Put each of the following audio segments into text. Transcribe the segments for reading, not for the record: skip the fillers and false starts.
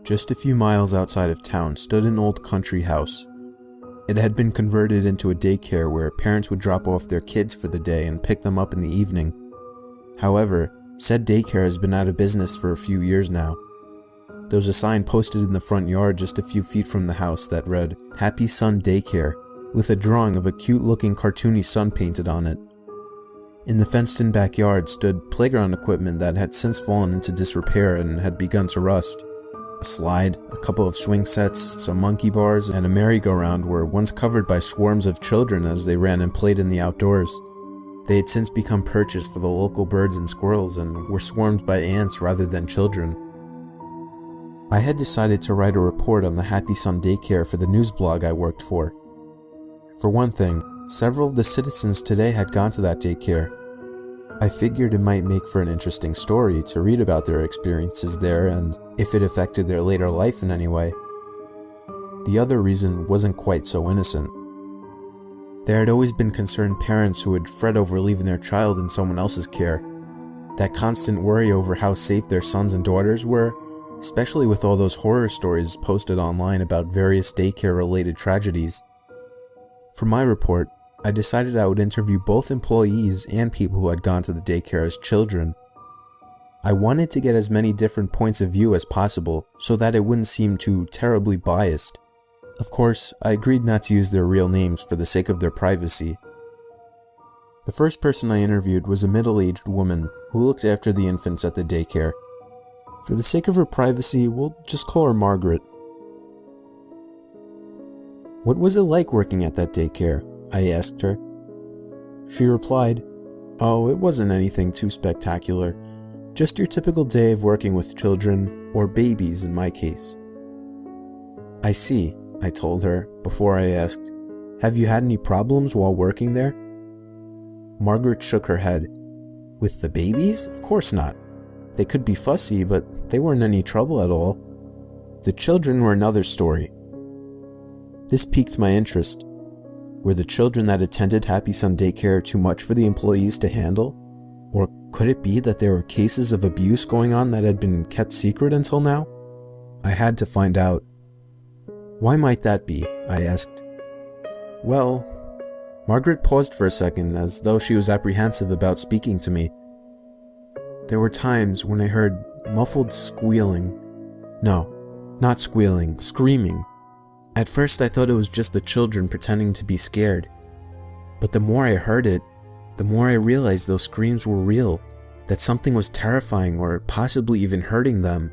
Just a few miles outside of town stood an old country house. It had been converted into a daycare where parents would drop off their kids for the day and pick them up in the evening. However, said daycare has been out of business for a few years now. There was a sign posted in the front yard just a few feet from the house that read, "Happy Sun Daycare," with a drawing of a cute-looking cartoony sun painted on it. In the fenced-in backyard stood playground equipment that had since fallen into disrepair and had begun to rust. A slide, a couple of swing sets, some monkey bars, and a merry-go-round were once covered by swarms of children as they ran and played in the outdoors. They had since become perches for the local birds and squirrels and were swarmed by ants rather than children. I had decided to write a report on the Happy Sun Daycare for the news blog I worked for. For one thing, several of the citizens today had gone to that daycare. I figured it might make for an interesting story to read about their experiences there and if it affected their later life in any way. The other reason wasn't quite so innocent. There had always been concerned parents who would fret over leaving their child in someone else's care. That constant worry over how safe their sons and daughters were, especially with all those horror stories posted online about various daycare-related tragedies. For my report, I decided I would interview both employees and people who had gone to the daycare as children. I wanted to get as many different points of view as possible so that it wouldn't seem too terribly biased. Of course, I agreed not to use their real names for the sake of their privacy. The first person I interviewed was a middle-aged woman who looked after the infants at the daycare. For the sake of her privacy, we'll just call her Margaret. "What was it like working at that daycare?" I asked her. She replied, "Oh, it wasn't anything too spectacular. Just your typical day of working with children, or babies in my case." "I see," I told her, before I asked, "Have you had any problems while working there?" Margaret shook her head. "With the babies? Of course not. They could be fussy, but they weren't any trouble at all. The children were another story." This piqued my interest. Were the children that attended Happy Sun Daycare too much for the employees to handle? Or could it be that there were cases of abuse going on that had been kept secret until now? I had to find out. "Why might that be?" I asked. "Well," Margaret paused for a second as though she was apprehensive about speaking to me. "There were times when I heard muffled squealing. No, not squealing, screaming. At first I thought it was just the children pretending to be scared. But the more I heard it, the more I realized those screams were real, that something was terrifying or possibly even hurting them."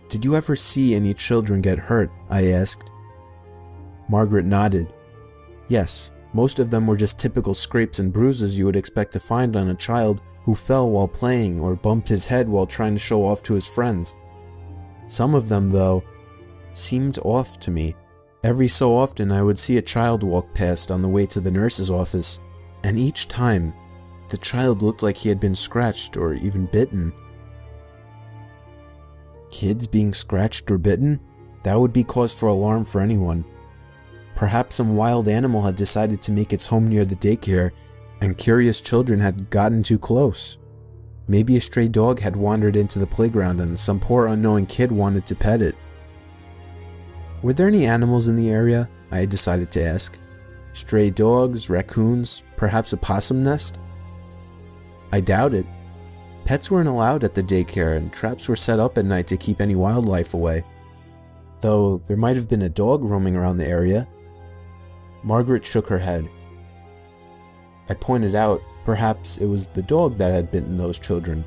"Did you ever see any children get hurt?" I asked. Margaret nodded. "Yes, most of them were just typical scrapes and bruises you would expect to find on a child who fell while playing or bumped his head while trying to show off to his friends. Some of them, though, seemed off to me. Every so often I would see a child walk past on the way to the nurse's office, and each time, the child looked like he had been scratched or even bitten." Kids being scratched or bitten? That would be cause for alarm for anyone. Perhaps some wild animal had decided to make its home near the daycare, and curious children had gotten too close. Maybe a stray dog had wandered into the playground and some poor unknowing kid wanted to pet it. Were there any animals in the area? I had decided to ask. Stray dogs, raccoons, perhaps a possum nest? I doubt it. Pets weren't allowed at the daycare and traps were set up at night to keep any wildlife away. Though there might have been a dog roaming around the area. Margaret shook her head. I pointed out perhaps it was the dog that had bitten those children.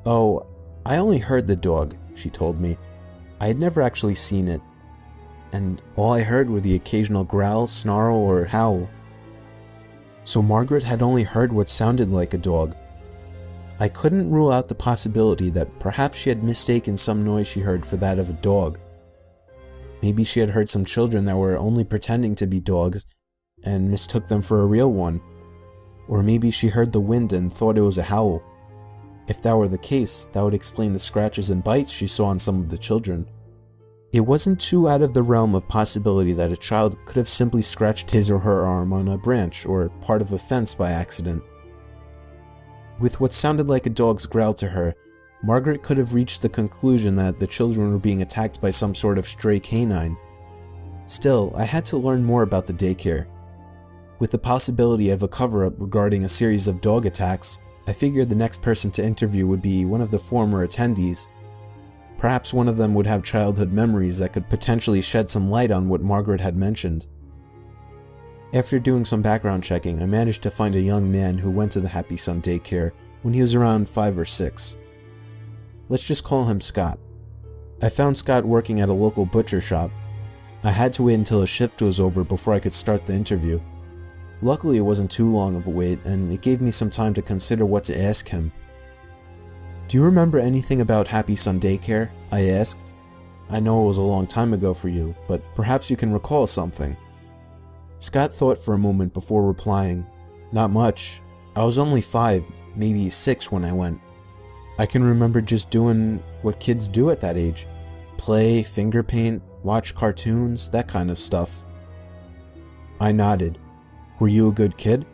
"Oh, I only heard the dog," she told me. I had never actually seen it, and all I heard were the occasional growl, snarl, or howl. So Margaret had only heard what sounded like a dog. I couldn't rule out the possibility that perhaps she had mistaken some noise she heard for that of a dog. Maybe she had heard some children that were only pretending to be dogs and mistook them for a real one. Or maybe she heard the wind and thought it was a howl. If that were the case, that would explain the scratches and bites she saw on some of the children. It wasn't too out of the realm of possibility that a child could have simply scratched his or her arm on a branch or part of a fence by accident. With what sounded like a dog's growl to her, Margaret could have reached the conclusion that the children were being attacked by some sort of stray canine. Still, I had to learn more about the daycare. With the possibility of a cover-up regarding a series of dog attacks, I figured the next person to interview would be one of the former attendees. Perhaps one of them would have childhood memories that could potentially shed some light on what Margaret had mentioned. After doing some background checking, I managed to find a young man who went to the Happy Sun Daycare when he was around 5 or 6. Let's just call him Scott. I found Scott working at a local butcher shop. I had to wait until his shift was over before I could start the interview. Luckily, it wasn't too long of a wait, and it gave me some time to consider what to ask him. "Do you remember anything about Happy Sun Daycare?" I asked. "I know it was a long time ago for you, but perhaps you can recall something." Scott thought for a moment before replying. "Not much. I was only 5, maybe 6 when I went. I can remember just doing what kids do at that age. Play, finger paint, watch cartoons, that kind of stuff." I nodded. "Were you a good kid?"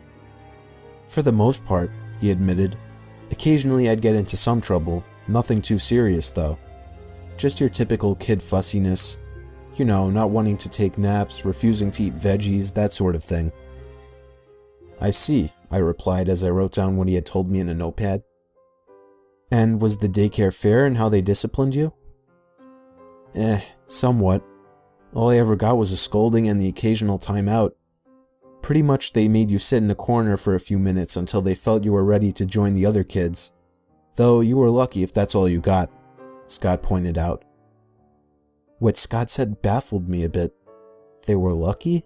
"For the most part," he admitted. "Occasionally I'd get into some trouble, nothing too serious though. Just your typical kid fussiness. You know, not wanting to take naps, refusing to eat veggies, that sort of thing." "I see," I replied as I wrote down what he had told me in a notepad. "And was the daycare fair in how they disciplined you?" Somewhat. All I ever got was a scolding and the occasional time out. Pretty much they made you sit in a corner for a few minutes until they felt you were ready to join the other kids. Though you were lucky if that's all you got," Scott pointed out. What Scott said baffled me a bit. They were lucky?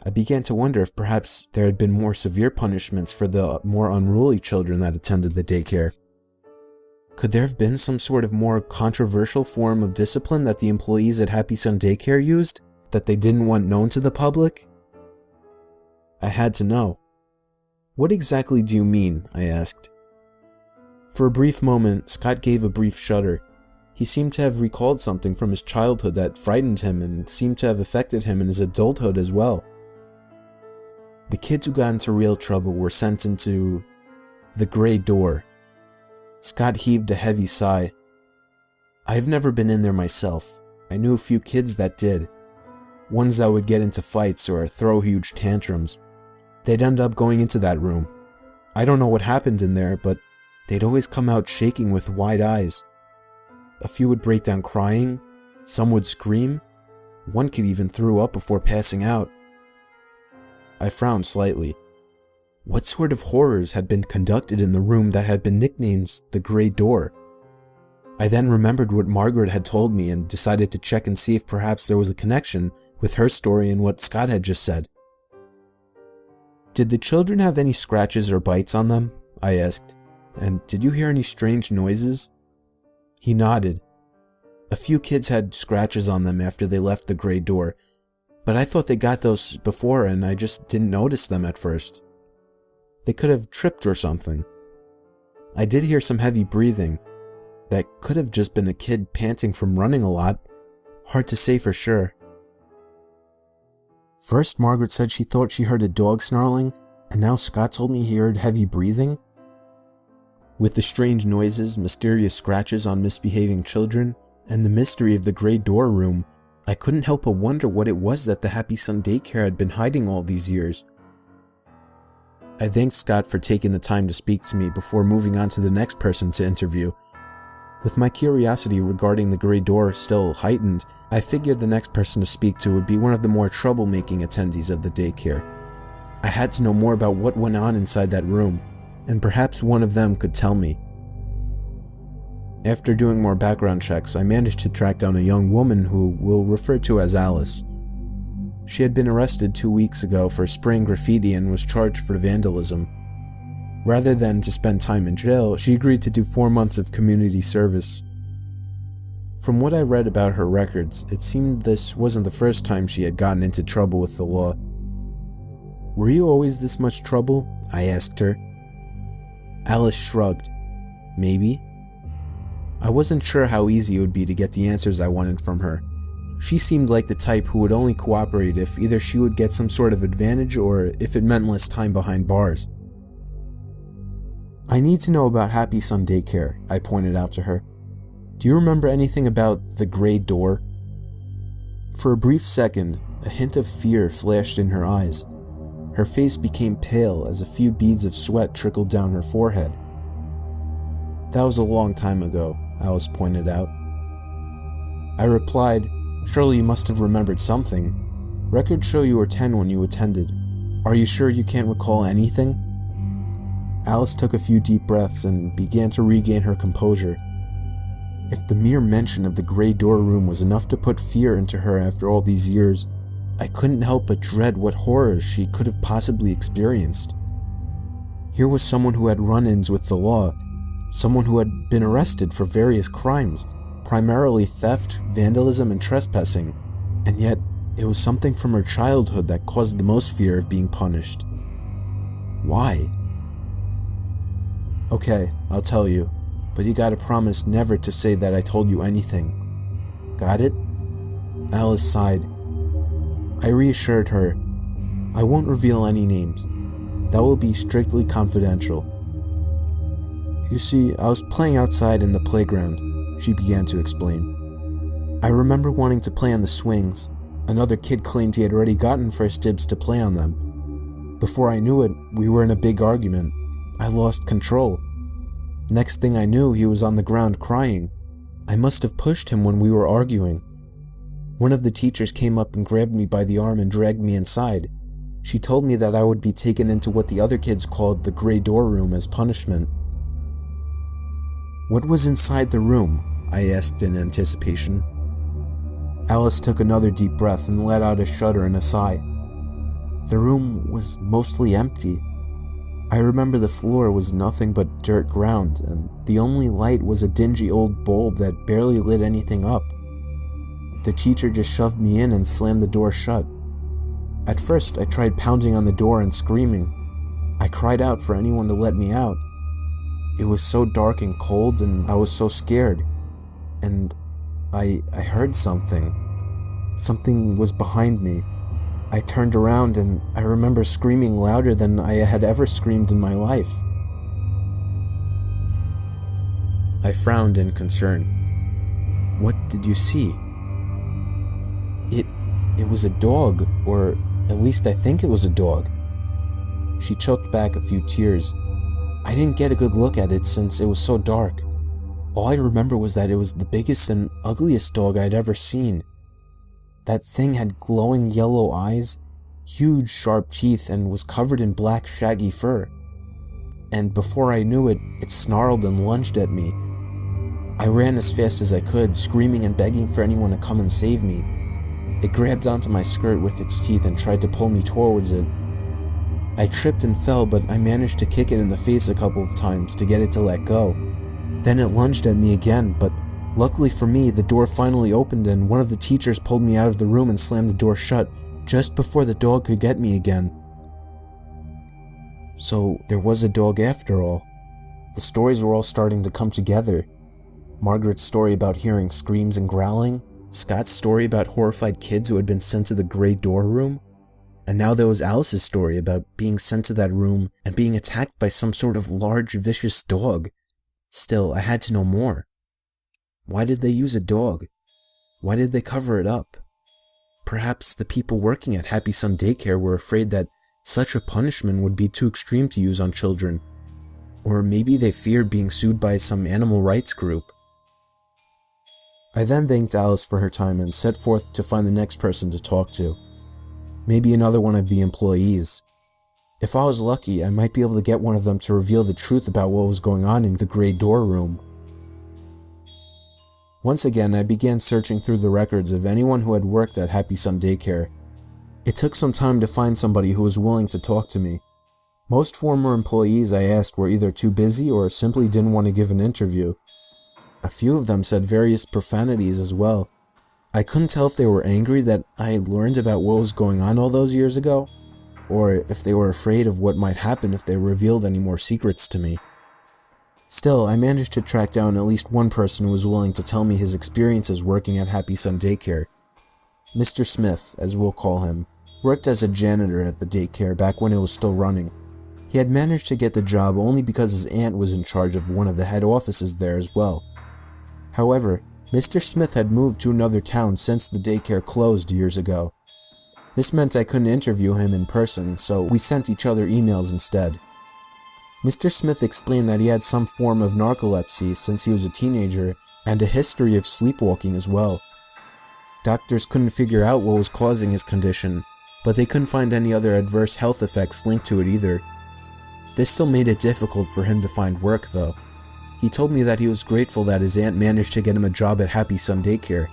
I began to wonder if perhaps there had been more severe punishments for the more unruly children that attended the daycare. Could there have been some sort of more controversial form of discipline that the employees at Happy Sun Daycare used, that they didn't want known to the public? I had to know. "What exactly do you mean?" I asked. For a brief moment, Scott gave a brief shudder. He seemed to have recalled something from his childhood that frightened him and seemed to have affected him in his adulthood as well. "The kids who got into real trouble were sent into the Grey Door." Scott heaved a heavy sigh. "I've never been in there myself. I knew a few kids that did. Ones that would get into fights or throw huge tantrums. They'd end up going into that room. I don't know what happened in there, but they'd always come out shaking with wide eyes. A few would break down crying, some would scream, one kid even threw up before passing out." I frowned slightly. What sort of horrors had been conducted in the room that had been nicknamed the Grey Door? I then remembered what Margaret had told me and decided to check and see if perhaps there was a connection with her story and what Scott had just said. "Did the children have any scratches or bites on them?" I asked. "And did you hear any strange noises?" He nodded. "A few kids had scratches on them after they left the Grey Door, but I thought they got those before and I just didn't notice them at first. They could have tripped or something. I did hear some heavy breathing. That could have just been a kid panting from running a lot. Hard to say for sure." First, Margaret said she thought she heard a dog snarling, and now Scott told me he heard heavy breathing. With the strange noises, mysterious scratches on misbehaving children, and the mystery of the Grey Door room, I couldn't help but wonder what it was that the Happy Sun Daycare had been hiding all these years. I thanked Scott for taking the time to speak to me before moving on to the next person to interview. With my curiosity regarding the Grey Door still heightened, I figured the next person to speak to would be one of the more troublemaking attendees of the daycare. I had to know more about what went on inside that room, and perhaps one of them could tell me. After doing more background checks, I managed to track down a young woman who we'll refer to as Alice. She had been arrested 2 weeks ago for spraying graffiti and was charged for vandalism. Rather than to spend time in jail, she agreed to do 4 months of community service. From what I read about her records, it seemed this wasn't the first time she had gotten into trouble with the law. "Were you always this much trouble?" I asked her. Alice shrugged. "Maybe." I wasn't sure how easy it would be to get the answers I wanted from her. She seemed like the type who would only cooperate if either she would get some sort of advantage or if it meant less time behind bars. "I need to know about Happy Sun Daycare," I pointed out to her. "Do you remember anything about the gray door?" For a brief second, a hint of fear flashed in her eyes. Her face became pale as a few beads of sweat trickled down her forehead. "That was a long time ago," Alice pointed out. I replied, "Surely you must have remembered something. Records show you were 10 when you attended. Are you sure you can't recall anything?" Alice took a few deep breaths and began to regain her composure. If the mere mention of the gray door room was enough to put fear into her after all these years, I couldn't help but dread what horrors she could have possibly experienced. Here was someone who had run-ins with the law, someone who had been arrested for various crimes, primarily theft, vandalism, and trespassing, and yet it was something from her childhood that caused the most fear of being punished. Why? "Okay, I'll tell you, but you gotta promise never to say that I told you anything. Got it?" Alice sighed. I reassured her, "I won't reveal any names. That will be strictly confidential." "You see, I was playing outside in the playground," she began to explain. "I remember wanting to play on the swings. Another kid claimed he had already gotten first dibs to play on them. Before I knew it, we were in a big argument. I lost control. Next thing I knew, he was on the ground crying. I must have pushed him when we were arguing. One of the teachers came up and grabbed me by the arm and dragged me inside. She told me that I would be taken into what the other kids called the gray door room as punishment." "What was inside the room?" I asked in anticipation. Alice took another deep breath and let out a shudder and a sigh. "The room was mostly empty. I remember the floor was nothing but dirt ground, and the only light was a dingy old bulb that barely lit anything up. The teacher just shoved me in and slammed the door shut. At first, I tried pounding on the door and screaming. I cried out for anyone to let me out. It was so dark and cold, and I was so scared. And I heard something. Something was behind me. I turned around, and I remember screaming louder than I had ever screamed in my life." I frowned in concern. "What did you see?" It was a dog, or at least I think it was a dog." She choked back a few tears. "I didn't get a good look at it since it was so dark. All I remember was that it was the biggest and ugliest dog I'd ever seen. That thing had glowing yellow eyes, huge sharp teeth, and was covered in black shaggy fur. And before I knew it, it snarled and lunged at me. I ran as fast as I could, screaming and begging for anyone to come and save me. It grabbed onto my skirt with its teeth and tried to pull me towards it. I tripped and fell, but I managed to kick it in the face a couple of times to get it to let go. Then it lunged at me again, but luckily for me, the door finally opened and one of the teachers pulled me out of the room and slammed the door shut just before the dog could get me again." So there was a dog after all. The stories were all starting to come together. Margaret's story about hearing screams and growling, Scott's story about horrified kids who had been sent to the gray door room, and now there was Alice's story about being sent to that room and being attacked by some sort of large, vicious dog. Still, I had to know more. Why did they use a dog? Why did they cover it up? Perhaps the people working at Happy Sun Daycare were afraid that such a punishment would be too extreme to use on children. Or maybe they feared being sued by some animal rights group. I then thanked Alice for her time and set forth to find the next person to talk to. Maybe another one of the employees. If I was lucky, I might be able to get one of them to reveal the truth about what was going on in the gray door room. Once again, I began searching through the records of anyone who had worked at Happy Sun Daycare. It took some time to find somebody who was willing to talk to me. Most former employees I asked were either too busy or simply didn't want to give an interview. A few of them said various profanities as well. I couldn't tell if they were angry that I learned about what was going on all those years ago, or if they were afraid of what might happen if they revealed any more secrets to me. Still, I managed to track down at least one person who was willing to tell me his experiences working at Happy Sun Daycare. Mr. Smith, as we'll call him, worked as a janitor at the daycare back when it was still running. He had managed to get the job only because his aunt was in charge of one of the head offices there as well. However, Mr. Smith had moved to another town since the daycare closed years ago. This meant I couldn't interview him in person, so we sent each other emails instead. Mr. Smith explained that he had some form of narcolepsy since he was a teenager, and a history of sleepwalking as well. Doctors couldn't figure out what was causing his condition, but they couldn't find any other adverse health effects linked to it either. This still made it difficult for him to find work though. He told me that he was grateful that his aunt managed to get him a job at Happy Sun Daycare.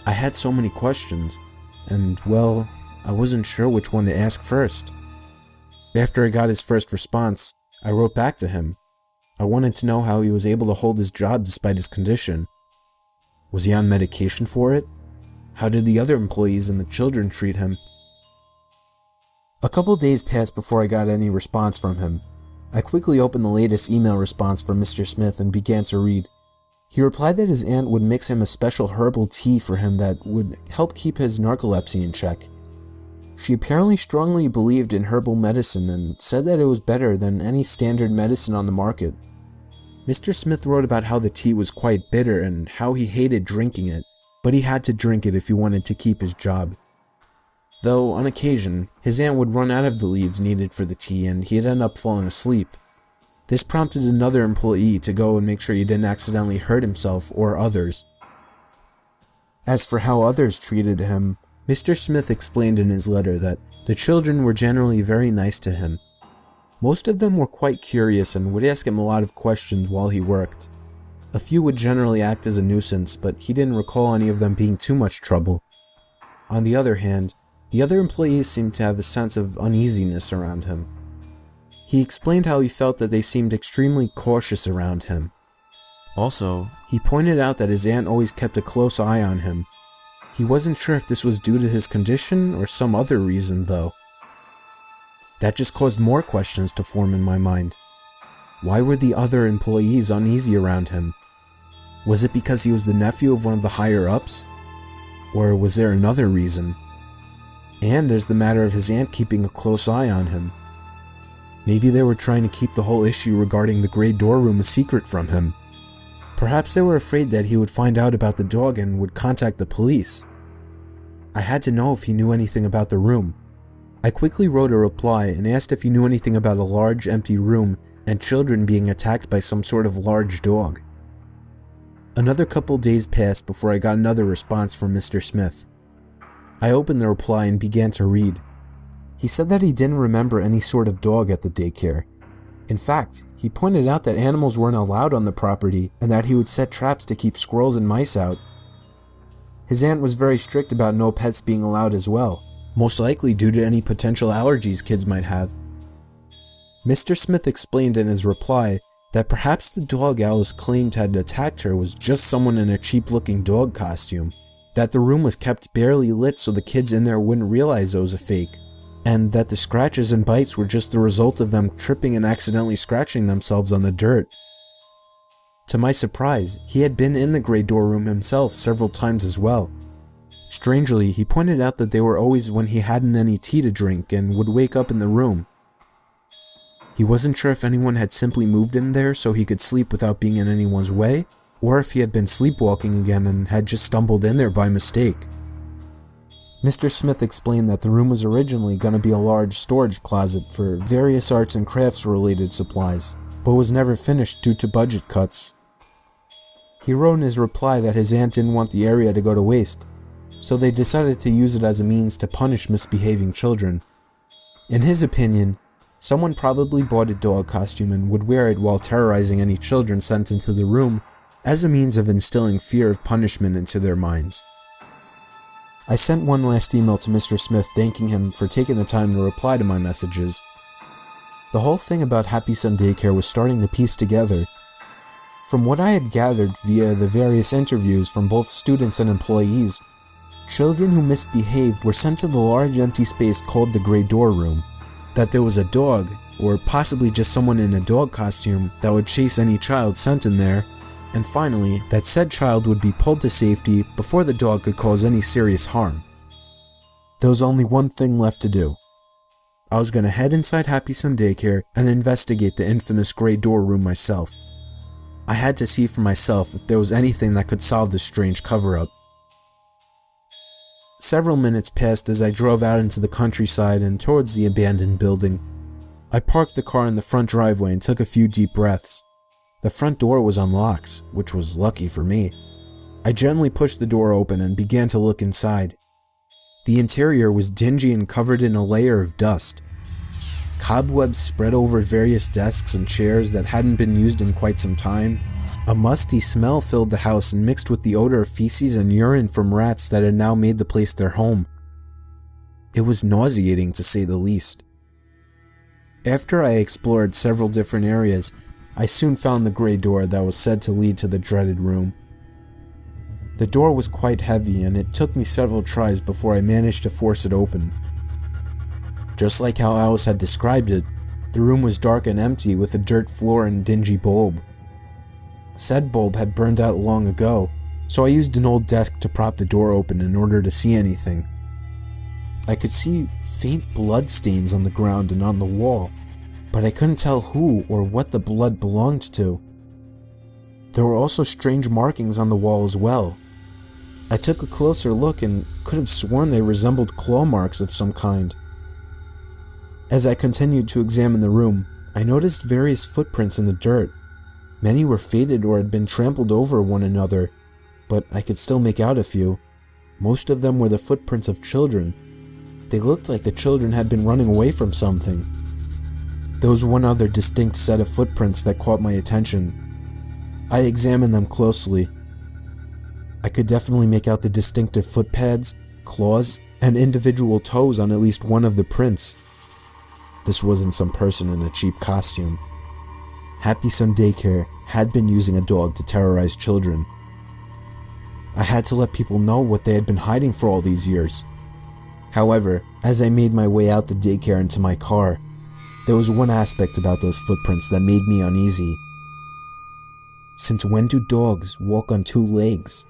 I had so many questions, and well, I wasn't sure which one to ask first. After I got his first response, I wrote back to him. I wanted to know how he was able to hold his job despite his condition. Was he on medication for it? How did the other employees and the children treat him? A couple days passed before I got any response from him. I quickly opened the latest email response from Mr. Smith and began to read. He replied that his aunt would mix him a special herbal tea for him that would help keep his narcolepsy in check. She apparently strongly believed in herbal medicine and said that it was better than any standard medicine on the market. Mr. Smith wrote about how the tea was quite bitter and how he hated drinking it, but he had to drink it if he wanted to keep his job. Though, on occasion, his aunt would run out of the leaves needed for the tea and he'd end up falling asleep. This prompted another employee to go and make sure he didn't accidentally hurt himself or others. As for how others treated him, Mr. Smith explained in his letter that the children were generally very nice to him. Most of them were quite curious and would ask him a lot of questions while he worked. A few would generally act as a nuisance, but he didn't recall any of them being too much trouble. On the other hand, the other employees seemed to have a sense of uneasiness around him. He explained how he felt that they seemed extremely cautious around him. Also, he pointed out that his aunt always kept a close eye on him. He wasn't sure if this was due to his condition or some other reason though. That just caused more questions to form in my mind. Why were the other employees uneasy around him? Was it because he was the nephew of one of the higher-ups? Or was there another reason? And there's the matter of his aunt keeping a close eye on him. Maybe they were trying to keep the whole issue regarding the gray door room a secret from him. Perhaps they were afraid that he would find out about the dog and would contact the police. I had to know if he knew anything about the room. I quickly wrote a reply and asked if he knew anything about a large empty room and children being attacked by some sort of large dog. Another couple days passed before I got another response from Mr. Smith. I opened the reply and began to read. He said that he didn't remember any sort of dog at the daycare. In fact, he pointed out that animals weren't allowed on the property and that he would set traps to keep squirrels and mice out. His aunt was very strict about no pets being allowed as well, most likely due to any potential allergies kids might have. Mr. Smith explained in his reply that perhaps the dog Alice claimed had attacked her was just someone in a cheap-looking dog costume, that the room was kept barely lit so the kids in there wouldn't realize it was a fake, and that the scratches and bites were just the result of them tripping and accidentally scratching themselves on the dirt. To my surprise, he had been in the gray door room himself several times as well. Strangely, he pointed out that they were always when he hadn't any tea to drink and would wake up in the room. He wasn't sure if anyone had simply moved him there so he could sleep without being in anyone's way, or if he had been sleepwalking again and had just stumbled in there by mistake. Mr. Smith explained that the room was originally going to be a large storage closet for various arts and crafts related supplies, but was never finished due to budget cuts. He wrote in his reply that his aunt didn't want the area to go to waste, so they decided to use it as a means to punish misbehaving children. In his opinion, someone probably bought a dog costume and would wear it while terrorizing any children sent into the room as a means of instilling fear of punishment into their minds. I sent one last email to Mr. Smith thanking him for taking the time to reply to my messages. The whole thing about Happy Sun Daycare was starting to piece together. From what I had gathered via the various interviews from both students and employees, children who misbehaved were sent to the large empty space called the Gray Door Room. That there was a dog, or possibly just someone in a dog costume, that would chase any child sent in there, and finally, that said child would be pulled to safety before the dog could cause any serious harm. There was only one thing left to do. I was going to head inside Happy Sun Daycare and investigate the infamous gray door room myself. I had to see for myself if there was anything that could solve this strange cover-up. Several minutes passed as I drove out into the countryside and towards the abandoned building. I parked the car in the front driveway and took a few deep breaths. The front door was unlocked, which was lucky for me. I gently pushed the door open and began to look inside. The interior was dingy and covered in a layer of dust. Cobwebs spread over various desks and chairs that hadn't been used in quite some time. A musty smell filled the house and mixed with the odor of feces and urine from rats that had now made the place their home. It was nauseating to say the least. After I explored several different areas, I soon found the gray door that was said to lead to the dreaded room. The door was quite heavy and it took me several tries before I managed to force it open. Just like how Alice had described it, the room was dark and empty with a dirt floor and dingy bulb. Said bulb had burned out long ago, so I used an old desk to prop the door open in order to see anything. I could see faint blood stains on the ground and on the wall, but I couldn't tell who or what the blood belonged to. There were also strange markings on the wall as well. I took a closer look and could have sworn they resembled claw marks of some kind. As I continued to examine the room, I noticed various footprints in the dirt. Many were faded or had been trampled over one another, but I could still make out a few. Most of them were the footprints of children. They looked like the children had been running away from something. There was one other distinct set of footprints that caught my attention. I examined them closely. I could definitely make out the distinctive foot pads, claws, and individual toes on at least one of the prints. This wasn't some person in a cheap costume. Happy Sun Daycare had been using a dog to terrorize children. I had to let people know what they had been hiding for all these years. However, as I made my way out the daycare into my car, there was one aspect about those footprints that made me uneasy. Since when do dogs walk on two legs?